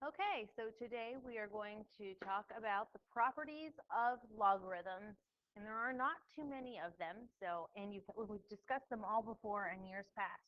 Okay, so today we are going to talk about the properties of logarithms, and there are not too many of them. We've discussed them all before in years past.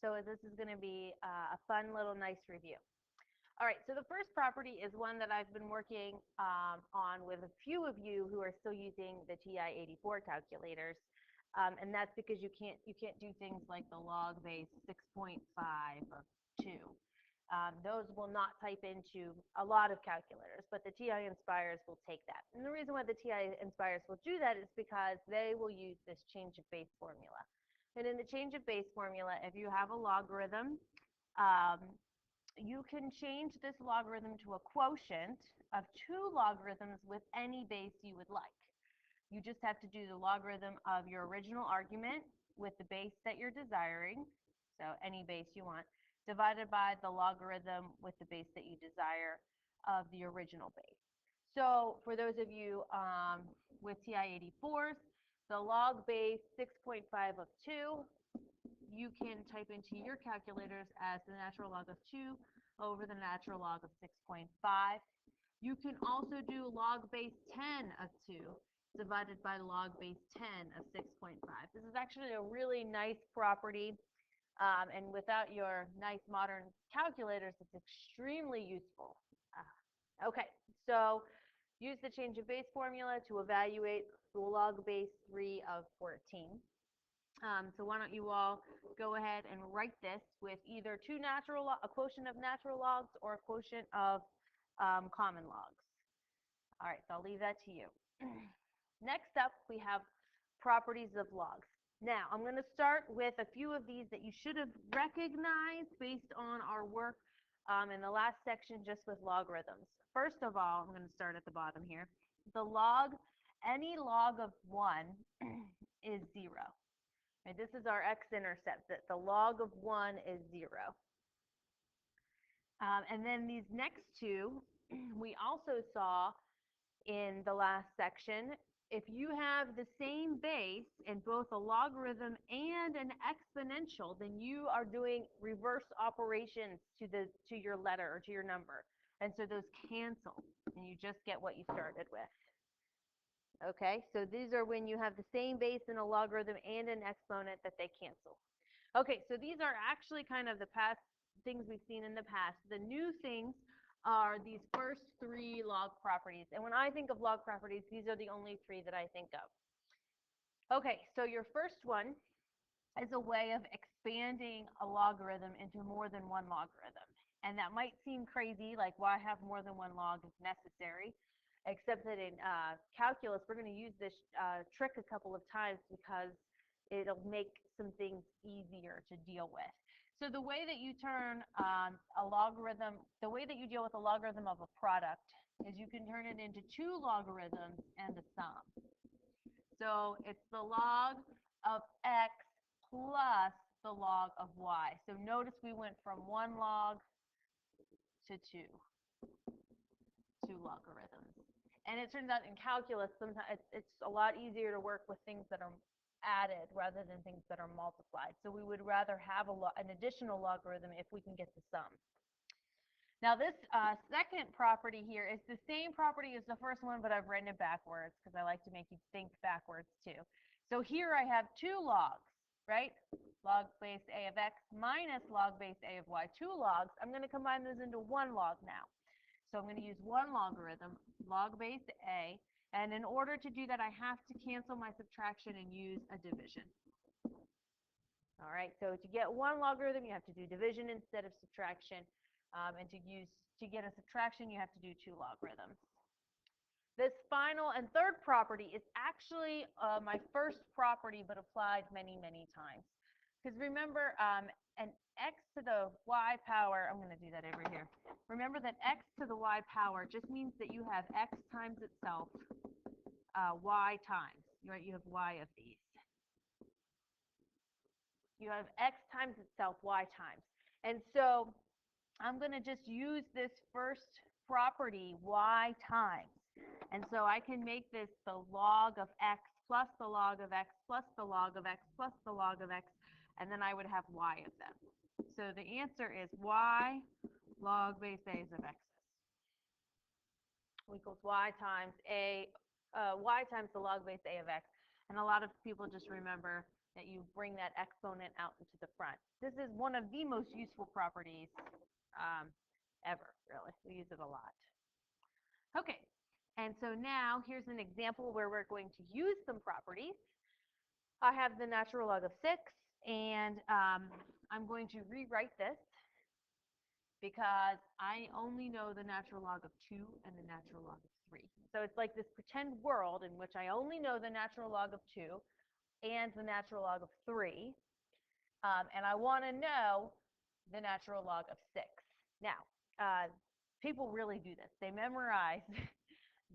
So this is going to be a fun little nice review. All right, so the first property is one that I've been working on with a few of you who are still using the TI-84 calculators, and that's because you can't do things like the log base 6.5 of 2. Those will not type into a lot of calculators, but the TI Inspires will take that. And the reason why the TI Inspires will do that is because they will use this change of base formula. And in the change of base formula, if you have a logarithm, um, you can change this logarithm to a quotient of two logarithms with any base you would like. You just have to do the logarithm of your original argument with the base that you're desiring, so any base you want, divided by the logarithm with the base that you desire of the original base. So for those of you with TI-84s, the log base 6.5 of 2, you can type into your calculators as the natural log of 2 over the natural log of 6.5. You can also do log base 10 of 2 divided by log base 10 of 6.5. This is actually a really nice property, and without your nice modern calculators, it's extremely useful. Okay, so use the change of base formula to evaluate the log base 3 of 14. So why don't you all go ahead and write this with either a quotient of natural logs or a quotient of common logs. All right, so I'll leave that to you. Next up, we have properties of logs. Now, I'm going to start with a few of these that you should have recognized based on our work in the last section just with logarithms. First of all, I'm going to start at the bottom here. The log, any log of 1 is 0. Right, this is our x-intercept, that the log of 1 is 0. And then these next two, we also saw in the last section. If you have the same base in both a logarithm and an exponential, then you are doing reverse operations to your letter or to your number. And so those cancel, and you just get what you started with. Okay, so these are when you have the same base in a logarithm and an exponent that they cancel. Okay, so these are actually kind of the past things we've seen in the past. The new things are these first 3 log properties. And when I think of log properties, these are the only 3 that I think of. Okay, so your first one is a way of expanding a logarithm into more than one logarithm. And that might seem crazy, like why have more than one log if necessary, except that in calculus, we're going to use this trick a couple of times because it'll make some things easier to deal with. So the way that you turn a logarithm, the way that you deal with a logarithm of a product is you can turn it into 2 logarithms and a sum. So it's the log of x plus the log of y. So notice we went from 1 log to 2 logarithms. And it turns out in calculus, sometimes it's a lot easier to work with things that are added rather than things that are multiplied. So we would rather have an additional logarithm if we can get the sum. Now this second property here is the same property as the first one, but I've written it backwards because I like to make you think backwards too. So here I have 2 logs, right? Log base a of x minus log base a of y, 2 logs. I'm going to combine those into 1 log now. So I'm going to use 1 logarithm, log base a, and in order to do that, I have to cancel my subtraction and use a division. All right, so to get 1 logarithm, you have to do division instead of subtraction. And to get a subtraction, you have to do 2 logarithms. This final and third property is actually my first property, but applied many, many times. Because remember, an x to the y power, I'm going to do that over here. Remember that x to the y power just means that you have x times itself, y times. Right? You have y of these. You have x times itself, y times. And so I'm going to just use this first property, y times. And so I can make this the log of x plus the log of x plus the log of x plus the log of x, and then I would have y of them. So the answer is y log base a of x equals y times y times the log base a of x. And a lot of people just remember that you bring that exponent out into the front. This is one of the most useful properties ever, really. We use it a lot. Okay, and so now here's an example where we're going to use some properties. I have the natural log of 6, and I'm going to rewrite this because I only know the natural log of 2 and the natural log of 3. So it's like this pretend world in which I only know the natural log of 2 and the natural log of 3, and I want to know the natural log of 6. Now, people really do this. They memorize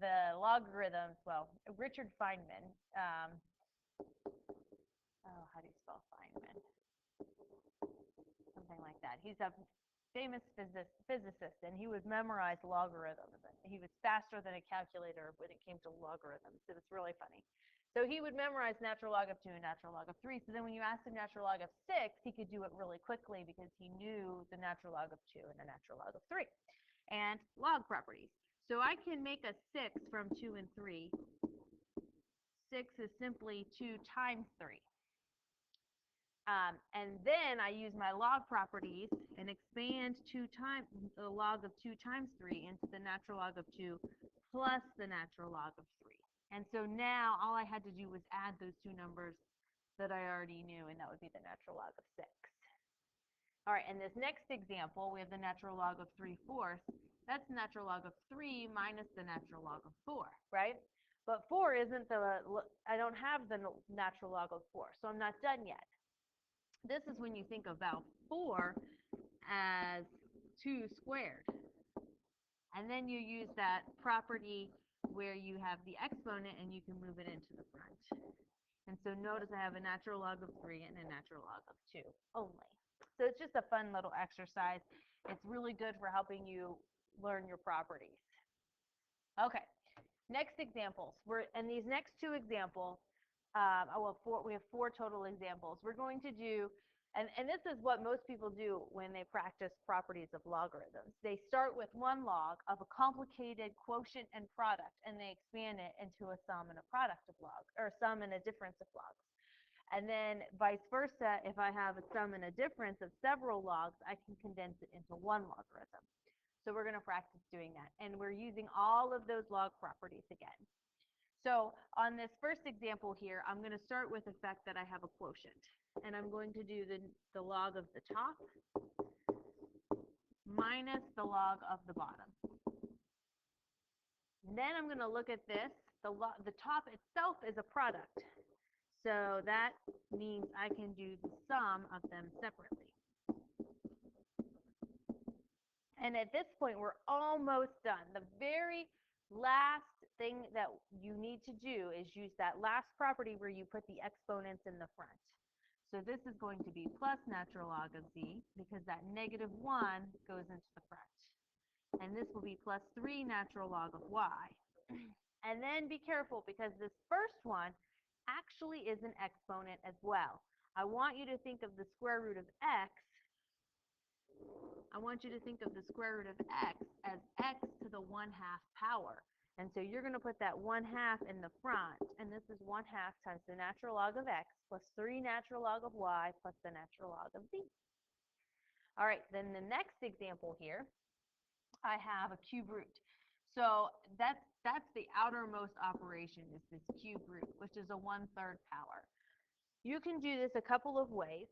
the logarithms. Well, Richard Feynman, how do you spell Feynman? Something like that. He's a famous physicist, and he would memorize logarithms. He was faster than a calculator when it came to logarithms. It was really funny. So he would memorize natural log of 2 and natural log of 3. So then when you asked him natural log of 6, he could do it really quickly because he knew the natural log of 2 and the natural log of 3. And log properties. So I can make a 6 from 2 and 3. 6 is simply 2 times 3. And then I use my log properties and expand the log of 2 times 3 into the natural log of 2 plus the natural log of 3. And so now all I had to do was add those two numbers that I already knew, and that would be the natural log of 6. All right, in this next example, we have the natural log of 3/4. That's the natural log of 3 minus the natural log of 4, right? But 4 isn't I don't have the natural log of 4, so I'm not done yet. This is when you think about 4 as 2 squared. And then you use that property where you have the exponent and you can move it into the front. And so notice I have a natural log of 3 and a natural log of 2 only. So it's just a fun little exercise. It's really good for helping you learn your properties. Okay, next examples. And these next two examples, we have 4 total examples. We're going to do, and this is what most people do when they practice properties of logarithms. They start with one log of a complicated quotient and product, and they expand it into a sum and a product of logs, or a sum and a difference of logs. And then vice versa, if I have a sum and a difference of several logs, I can condense it into one logarithm. So we're going to practice doing that. And we're using all of those log properties again. So on this first example here, I'm going to start with the fact that I have a quotient. And I'm going to do the log of the top minus the log of the bottom. And then I'm going to look at this. The top itself is a product. So that means I can do the sum of them separately. And at this point, we're almost done. The very last thing that you need to do is use that last property where you put the exponents in the front. So this is going to be plus natural log of z, because that -1 goes into the front. And this will be plus 3 natural log of y. And then be careful, because this first one actually is an exponent as well. I want you to think of the square root of x. I want you to think of the square root of x as x to the 1/2 power. And so you're going to put that 1/2 in the front, and this is 1/2 times the natural log of x plus 3 natural log of y plus the natural log of z. All right, then the next example here, I have a cube root. So that's the outermost operation, is this cube root, which is a 1/3 power. You can do this a couple of ways.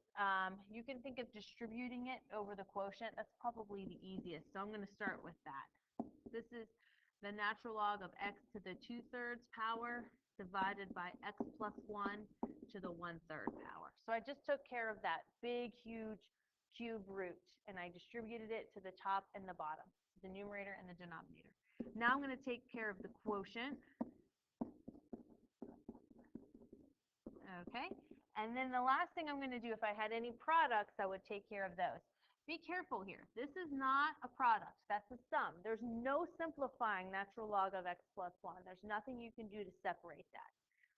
You can think of distributing it over the quotient. That's probably the easiest. So I'm going to start with that. This is the natural log of x to the 2/3 power divided by x plus 1 to the 1/3 power. So I just took care of that big, huge cube root, and I distributed it to the top and the bottom, the numerator and the denominator. Now I'm going to take care of the quotient. Okay. And then the last thing I'm going to do, if I had any products, I would take care of those. Be careful here. This is not a product. That's a sum. There's no simplifying natural log of x plus 1. There's nothing you can do to separate that.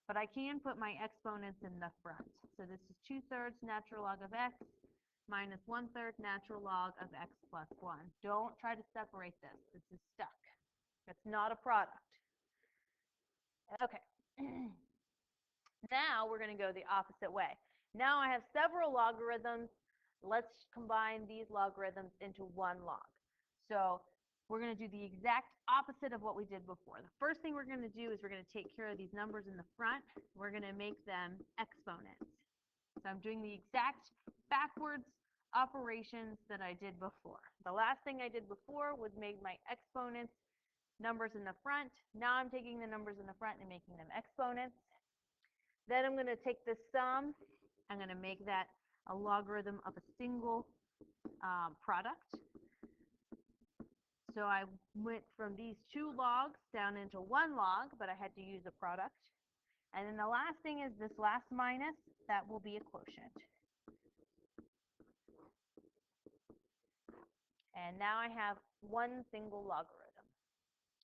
But I can put my exponents in the front. So this is 2/3 natural log of x minus 1/3 natural log of x plus 1. Don't try to separate this. This is stuck. It's not a product. Okay. Now we're going to go the opposite way. Now I have several logarithms. Let's combine these logarithms into one log. So we're going to do the exact opposite of what we did before. The first thing we're going to do is we're going to take care of these numbers in the front. We're going to make them exponents. So I'm doing the exact backwards operations that I did before. The last thing I did before was make my exponents numbers in the front. Now I'm taking the numbers in the front and making them exponents. Then I'm going to take the sum. I'm going to make that a logarithm of a single product. So I went from these two logs down into one log, but I had to use a product. And then the last thing is this last minus, that will be a quotient. And now I have one single logarithm.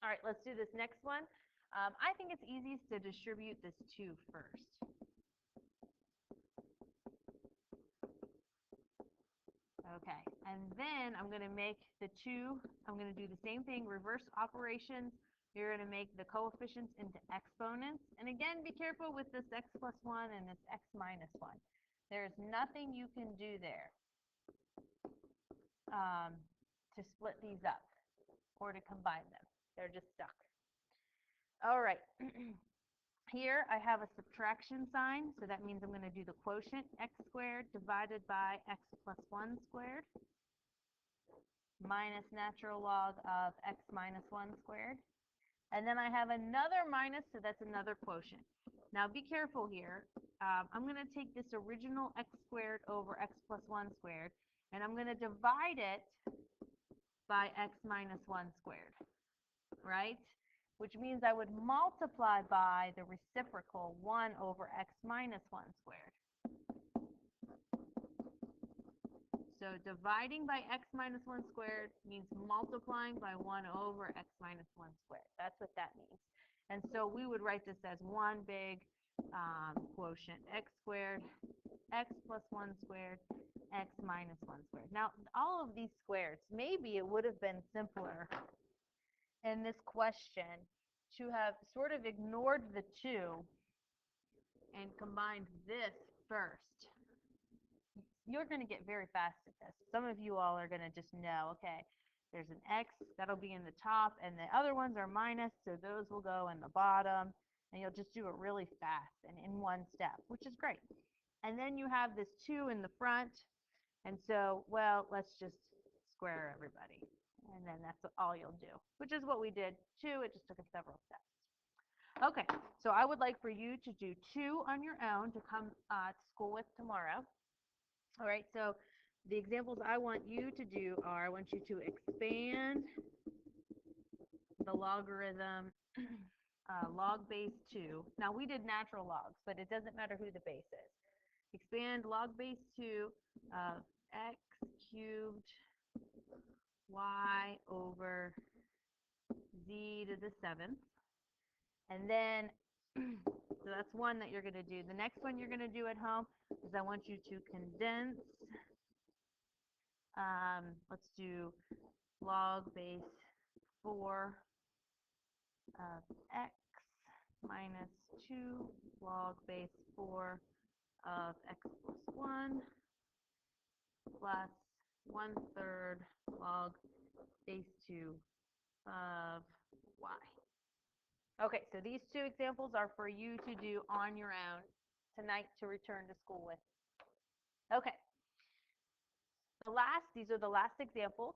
All right, let's do this next one. I think it's easiest to distribute this 2 first. Okay, and then I'm going to make the 2, I'm going to do the same thing, reverse operations. You're going to make the coefficients into exponents. And again, be careful with this x plus 1 and this x minus 1. There's nothing you can do there to split these up or to combine them. They're just stuck. All right. Here I have a subtraction sign, so that means I'm going to do the quotient, x squared divided by x plus 1 squared minus natural log of x minus 1 squared. And then I have another minus, so that's another quotient. Now be careful here. I'm going to take this original x squared over x plus 1 squared, and I'm going to divide it by x minus 1 squared, right? Which means I would multiply by the reciprocal 1 over x minus 1 squared. So dividing by x minus 1 squared means multiplying by 1 over x minus 1 squared. That's what that means. And so we would write this as one big quotient, x squared, x plus 1 squared, x minus 1 squared. Now, all of these squares, maybe it would have been simpler in this question to have sort of ignored the 2 and combined this first. You're going to get very fast at this. Some of you all are going to just know, okay, there's an x, that'll be in the top, and the other ones are minus, so those will go in the bottom, and you'll just do it really fast and in one step, which is great. And then you have this 2 in the front, and so, well, let's just square everybody. And then that's all you'll do, which is what we did too. It just took us several steps. Okay, so I would like for you to do 2 on your own to come to school with tomorrow. All right, so the examples I want you to do are, I want you to expand the logarithm log base 2. Now we did natural logs, but it doesn't matter who the base is. Expand log base 2 of x cubed y over z to the 7th. And then, so that's one that you're going to do. The next one you're going to do at home is I want you to condense. Let's do log base 4 of x minus 2 log base 4 of x plus 1 plus 1/3 log base 2 of y. Okay, so these 2 examples are for you to do on your own tonight to return to school with. Okay. These are the last examples.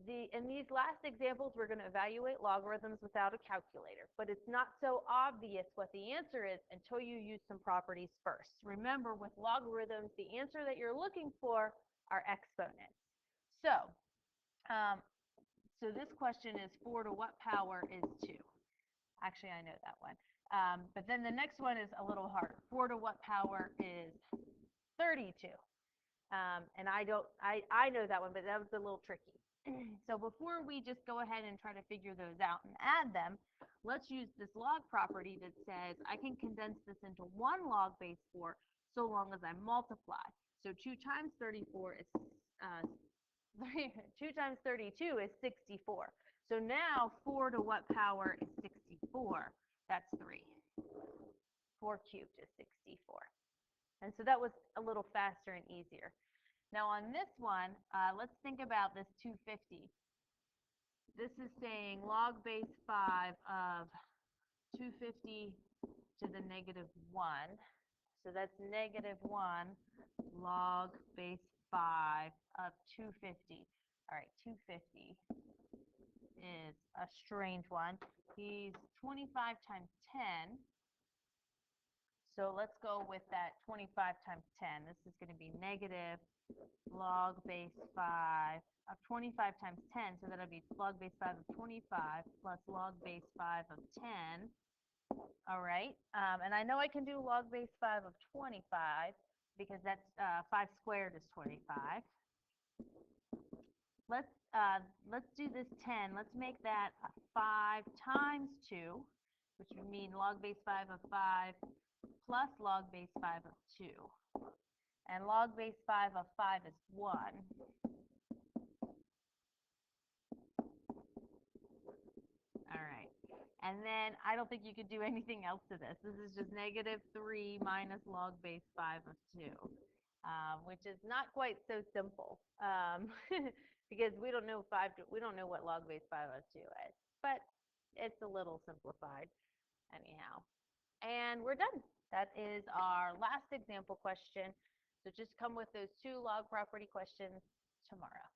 In these last examples, we're going to evaluate logarithms without a calculator, but it's not so obvious what the answer is until you use some properties first. Remember, with logarithms, the answer that you're looking for are exponents. So this question is 4 to what power is 2? Actually, I know that one. But then the next one is a little harder. 4 to what power is 32? And I know that one, but that was a little tricky. So before we just go ahead and try to figure those out and add them, let's use this log property that says I can condense this into one log base 4 so long as I multiply. So 2 times 34 is, 2 times 32 is 64. So now 4 to what power is 64? That's 3. 4 cubed is 64. And so that was a little faster and easier. Now on this one, let's think about this 250. This is saying log base 5 of 250 to the negative 1. So that's negative 1 log base 5 of 250. All right, 250 is a strange one. He's 25 times 10. So let's go with that 25 times 10. This is going to be negative log base 5 of 25 times 10. So that'll be log base 5 of 25 plus log base 5 of 10. All right. And I know I can do log base 5 of 25 because that's 5 squared is 25. Let's do this 10. Let's make that 5 times 2, which would mean log base 5 of 5 plus log base 5 of 2. And log base 5 of 5 is 1. All right. And then I don't think you could do anything else to this. This is just negative 3 minus log base 5 of 2, which is not quite so simple because we don't know what log base 5 of 2 is, but it's a little simplified anyhow. And we're done. That is our last example question. So just come with those 2 log property questions tomorrow.